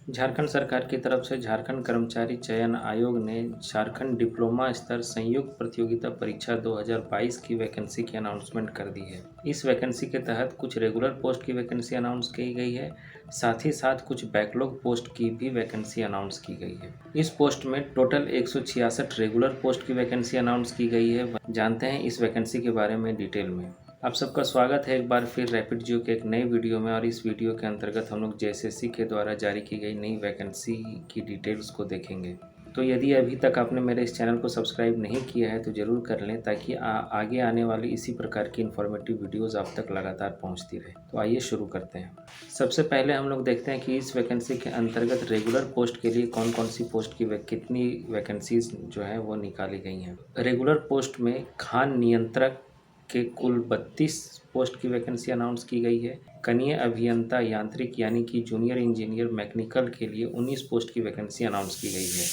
झारखंड सरकार की तरफ से झारखंड कर्मचारी चयन आयोग ने झारखंड डिप्लोमा स्तर संयुक्त प्रतियोगिता परीक्षा 2022 की वैकेंसी की अनाउंसमेंट कर दी है। इस वैकेंसी के तहत कुछ रेगुलर पोस्ट की वैकेंसी अनाउंस की गई है, साथ ही साथ कुछ बैकलॉग पोस्ट की भी वैकेंसी अनाउंस की गई है। इस पोस्ट में टोटल 166 रेगुलर पोस्ट की वैकेंसी अनाउंस की गई है। जानते हैं इस वैकेंसी के बारे में डिटेल में। आप सबका स्वागत है एक बार फिर रैपिड जियो के एक नए वीडियो में। और इस वीडियो के अंतर्गत हम लोग जेएसएससी के द्वारा जारी की गई नई वैकेंसी की डिटेल्स को देखेंगे। तो यदि अभी तक आपने मेरे इस चैनल को सब्सक्राइब नहीं किया है तो ज़रूर कर लें, ताकि आगे आने वाली इसी प्रकार की इन्फॉर्मेटिव वीडियोज़ आप तक लगातार पहुँचती रहे। तो आइए शुरू करते हैं। सबसे पहले हम लोग देखते हैं कि इस वैकेंसी के अंतर्गत रेगुलर पोस्ट के लिए कौन कौन सी पोस्ट की कितनी वैकेंसीज जो है वो निकाली गई हैं। रेगुलर पोस्ट में खान नियंत्रक के कुल 32 पोस्ट की वैकेंसी अनाउंस की गई है। कनीय अभियंता यांत्रिक यानी कि जूनियर इंजीनियर मैकेनिकल के लिए 19 पोस्ट की वैकेंसी अनाउंस की गई है।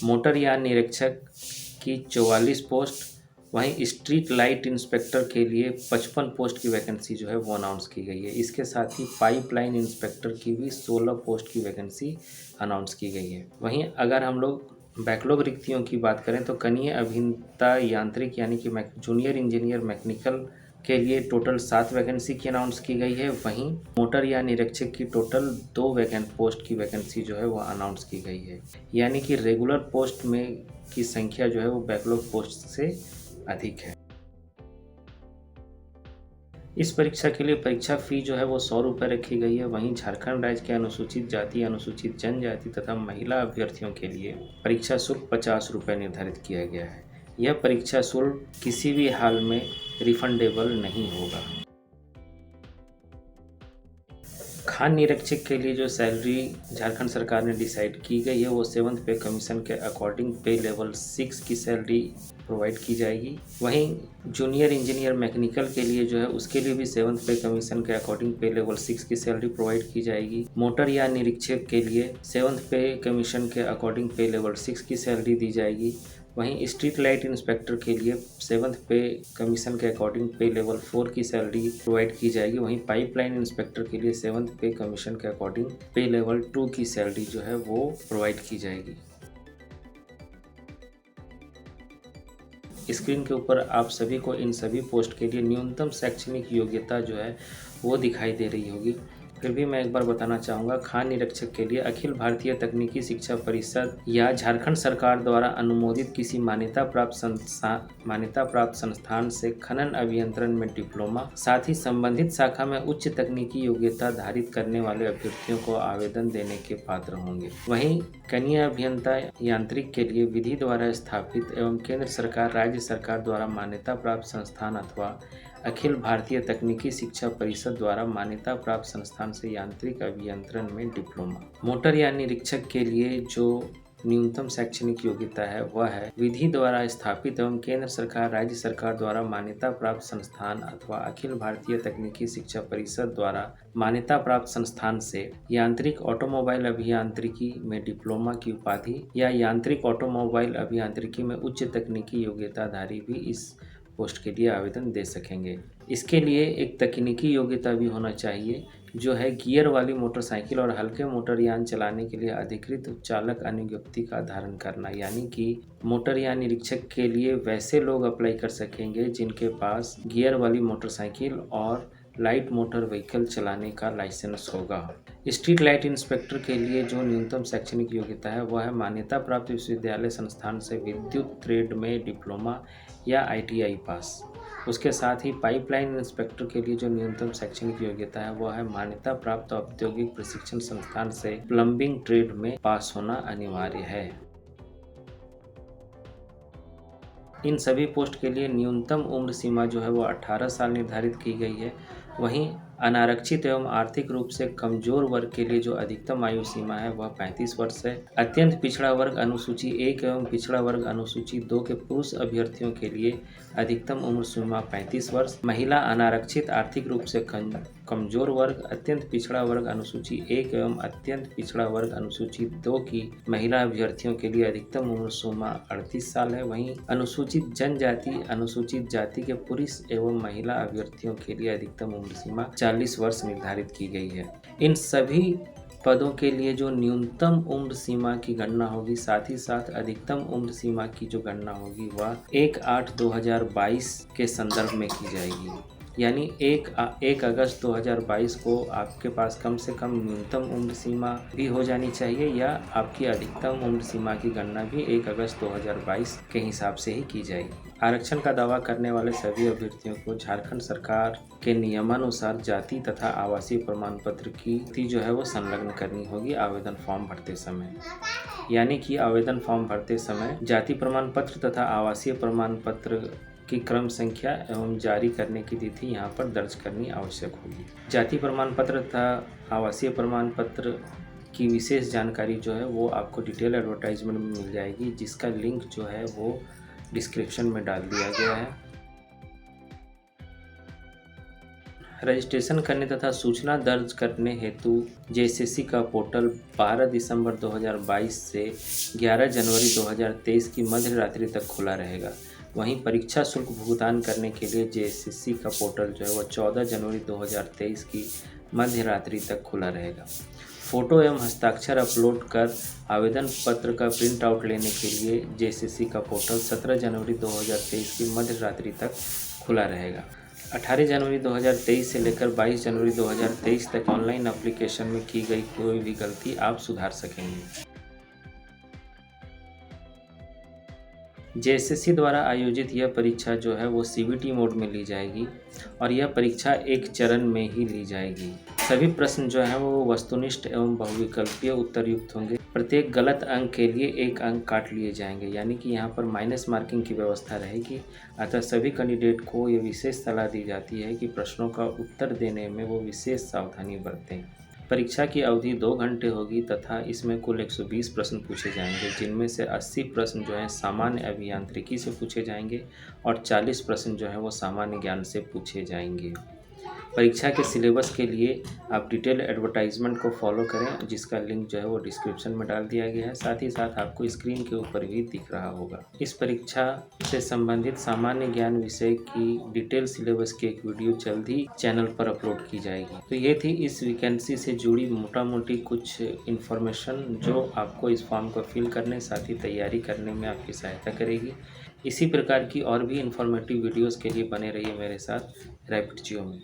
मोटर यान निरीक्षक की 44 पोस्ट, वहीं स्ट्रीट लाइट इंस्पेक्टर के लिए 55 पोस्ट की वैकेंसी जो है वो अनाउंस की गई है। इसके साथ ही पाइपलाइन इंस्पेक्टर की भी 16 पोस्ट की वैकेंसी अनाउंस की गई है। वहीं अगर हम लोग बैकलॉग रिक्तियों की बात करें तो कनीय अभियंता यांत्रिक यानी कि जूनियर इंजीनियर मैकेनिकल के लिए टोटल 7 वैकेंसी की अनाउंस की गई है। वहीं मोटर या निरीक्षक की टोटल 2 वैकेंट पोस्ट की वैकेंसी जो है वो अनाउंस की गई है। यानी कि रेगुलर पोस्ट में की संख्या जो है वो बैकलॉग पोस्ट से अधिक है। इस परीक्षा के लिए परीक्षा फ़ी जो है वो 100 रुपये रखी गई है। वहीं झारखंड राज्य के अनुसूचित जाति, अनुसूचित जनजाति तथा महिला अभ्यर्थियों के लिए परीक्षा शुल्क 50 रुपये निर्धारित किया गया है। यह परीक्षा शुल्क किसी भी हाल में रिफंडेबल नहीं होगा। खान निरीक्षक के लिए जो सैलरी झारखंड सरकार ने डिसाइड की गई है वो 7th पे कमीशन के अकॉर्डिंग पे लेवल 6 की सैलरी प्रोवाइड की जाएगी। वहीं जूनियर इंजीनियर मैकेनिकल के लिए जो है उसके लिए भी 7th पे कमीशन के अकॉर्डिंग पे लेवल 6 की सैलरी प्रोवाइड की जाएगी। मोटर या निरीक्षक के लिए 7th पे कमीशन के अकॉर्डिंग पे लेवल 6 की सैलरी दी जाएगी। वहीं स्ट्रीट लाइट इंस्पेक्टर के लिए 7th पे कमीशन के अकॉर्डिंग पे लेवल 4 की सैलरी प्रोवाइड की जाएगी। वहीं पाइपलाइन इंस्पेक्टर के लिए 7th पे कमीशन के अकॉर्डिंग पे लेवल 2 की सैलरी जो है वो प्रोवाइड की जाएगी। स्क्रीन के ऊपर आप सभी को इन सभी पोस्ट के लिए न्यूनतम शैक्षणिक योग्यता जो है वो दिखाई दे रही होगी। फिर भी मैं एक बार बताना चाहूँगा, खान निरीक्षक के लिए अखिल भारतीय तकनीकी शिक्षा परिषद या झारखंड सरकार द्वारा अनुमोदित किसी मान्यता प्राप्त संस्थान से खनन अभियंत्रण में डिप्लोमा, साथ ही संबंधित शाखा में उच्च तकनीकी योग्यता धारित करने वाले अभ्यर्थियों को आवेदन देने के पात्र होंगे। वहीं कनीय अभियंता यांत्रिक के लिए विधि द्वारा स्थापित एवं केंद्र सरकार, राज्य सरकार द्वारा मान्यता प्राप्त संस्थान अथवा अखिल भारतीय तकनीकी शिक्षा परिषद द्वारा मान्यता प्राप्त संस्थान से यांत्रिक अभियंत्रण में डिप्लोमा। मोटर यान निरीक्षक के लिए जो न्यूनतम शैक्षणिक योग्यता है वह है विधि द्वारा स्थापित एवं केंद्र सरकार, राज्य सरकार द्वारा मान्यता प्राप्त संस्थान अथवा अखिल भारतीय तकनीकी शिक्षा परिषद द्वारा मान्यता प्राप्त संस्थान से यांत्रिक ऑटोमोबाइल अभियांत्रिकी में डिप्लोमा की उपाधि या यांत्रिक ऑटोमोबाइल अभियांत्रिकी में उच्च तकनीकी योग्यताधारी भी इस पोस्ट के लिए आवेदन दे सकेंगे। इसके लिए एक तकनीकी योग्यता भी होना चाहिए, जो है गियर वाली मोटरसाइकिल और हल्के मोटरयान चलाने के लिए अधिकृत चालक अनुज्ञप्ति का धारण करना। यानी कि मोटर यान निरीक्षक के लिए वैसे लोग अप्लाई कर सकेंगे जिनके पास गियर वाली मोटरसाइकिल और लाइट मोटर व्हीकल चलाने का लाइसेंस होगा। स्ट्रीट लाइट इंस्पेक्टर के लिए जो न्यूनतम शैक्षणिक योग्यता है वह है मान्यता प्राप्त विश्वविद्यालय संस्थान से विद्युत ट्रेड में डिप्लोमा या ITI पास। उसके साथ ही पाइपलाइन इंस्पेक्टर के लिए जो न्यूनतम शैक्षणिक योग्यता है वह है मान्यता प्राप्त औद्योगिक प्रशिक्षण संस्थान से प्लम्बिंग ट्रेड में पास होना अनिवार्य है। इन सभी पोस्ट के लिए न्यूनतम उम्र सीमा जो है वो 18 साल निर्धारित की गई है। वहीं अनारक्षित एवं आर्थिक रूप से कमजोर वर्ग के लिए जो अधिकतम आयु सीमा है वह 35 वर्ष है। अत्यंत पिछड़ा वर्ग अनुसूची 1 एवं पिछड़ा वर्ग अनुसूची 2 के पुरुष अभ्यर्थियों के लिए अधिकतम उम्र सीमा 35 वर्ष। महिला अनारक्षित आर्थिक रूप से कमजोर वर्ग, अत्यंत पिछड़ा वर्ग अनुसूची 1 एवं अत्यंत पिछड़ा वर्ग अनुसूची 2 की महिला अभ्यर्थियों के लिए अधिकतम उम्र सीमा 38 साल है। वहीं अनुसूचित जनजाति, अनुसूचित जाति के पुरुष एवं महिला अभ्यर्थियों के लिए अधिकतम उम्र सीमा 40 वर्ष निर्धारित की गई है। इन सभी पदों के लिए जो न्यूनतम उम्र सीमा की गणना होगी, साथ ही साथ अधिकतम उम्र सीमा की जो गणना होगी वह 1/8/2022 के संदर्भ में की जाएगी। यानी 1 अगस्त 2022 को आपके पास कम से कम न्यूनतम उम्र सीमा भी हो जानी चाहिए या आपकी अधिकतम उम्र सीमा की गणना भी 1 अगस्त 2022 के हिसाब से ही की जाएगी। आरक्षण का दावा करने वाले सभी अभ्यर्थियों को झारखंड सरकार के नियमानुसार जाति तथा आवासीय प्रमाण पत्र की जो है वो संलग्न करनी होगी आवेदन फॉर्म भरते समय। यानी कि आवेदन फॉर्म भरते समय जाति प्रमाण पत्र तथा आवासीय प्रमाण पत्र की क्रम संख्या एवं जारी करने की तिथि यहाँ पर दर्ज करनी आवश्यक होगी। जाति प्रमाण पत्र तथा आवासीय प्रमाण पत्र की विशेष जानकारी जो है वो आपको डिटेल एडवर्टाइजमेंट में मिल जाएगी, जिसका लिंक जो है वो डिस्क्रिप्शन में डाल दिया गया है। रजिस्ट्रेशन करने तथा सूचना दर्ज करने हेतु जेएसएससी का पोर्टल 12 दिसंबर 2022 से 11 जनवरी 2023 की मध्य रात्रि तक खुला रहेगा। वहीं परीक्षा शुल्क भुगतान करने के लिए जेएसएससी का पोर्टल जो है वह 14 जनवरी 2023 की मध्य रात्रि तक खुला रहेगा। फ़ोटो एवं हस्ताक्षर अपलोड कर आवेदन पत्र का प्रिंट आउट लेने के लिए जेएसएससी का पोर्टल 17 जनवरी 2023 की मध्य रात्रि तक खुला रहेगा। 18 जनवरी 2023 से लेकर 22 जनवरी 2023 तक ऑनलाइन एप्लीकेशन में की गई कोई भी गलती आप सुधार सकेंगे। जेएसएससी द्वारा आयोजित यह परीक्षा जो है वो सीबीटी मोड में ली जाएगी और यह परीक्षा एक चरण में ही ली जाएगी। सभी प्रश्न जो हैं वो वस्तुनिष्ठ एवं बहुविकल्पीय उत्तरयुक्त होंगे। प्रत्येक गलत अंक के लिए 1 अंक काट लिए जाएंगे, यानी कि यहाँ पर माइनस मार्किंग की व्यवस्था रहेगी। अतः सभी कैंडिडेट को ये विशेष सलाह दी जाती है कि प्रश्नों का उत्तर देने में वो विशेष सावधानी बरतें। परीक्षा की अवधि 2 घंटे होगी तथा इसमें कुल 120 प्रश्न पूछे जाएंगे, जिनमें से 80 प्रश्न जो हैं सामान्य अभियांत्रिकी से पूछे जाएंगे और 40 प्रश्न जो हैं वो सामान्य ज्ञान से पूछे जाएंगे। परीक्षा के सिलेबस के लिए आप डिटेल एडवर्टाइजमेंट को फॉलो करें, जिसका लिंक जो है वो डिस्क्रिप्शन में डाल दिया गया है। साथ ही साथ आपको स्क्रीन के ऊपर भी दिख रहा होगा। इस परीक्षा से संबंधित सामान्य ज्ञान विषय की डिटेल सिलेबस की एक वीडियो जल्द ही चैनल पर अपलोड की जाएगी। तो ये थी इस वैकेंसी से जुड़ी मोटा मोटी कुछ इन्फॉर्मेशन जो आपको इस फॉर्म को फिल करने साथ ही तैयारी करने में आपकी सहायता करेगी। इसी प्रकार की और भी इन्फॉर्मेटिव वीडियोज़ के लिए बने रहिए मेरे साथ रैपिड जियो में।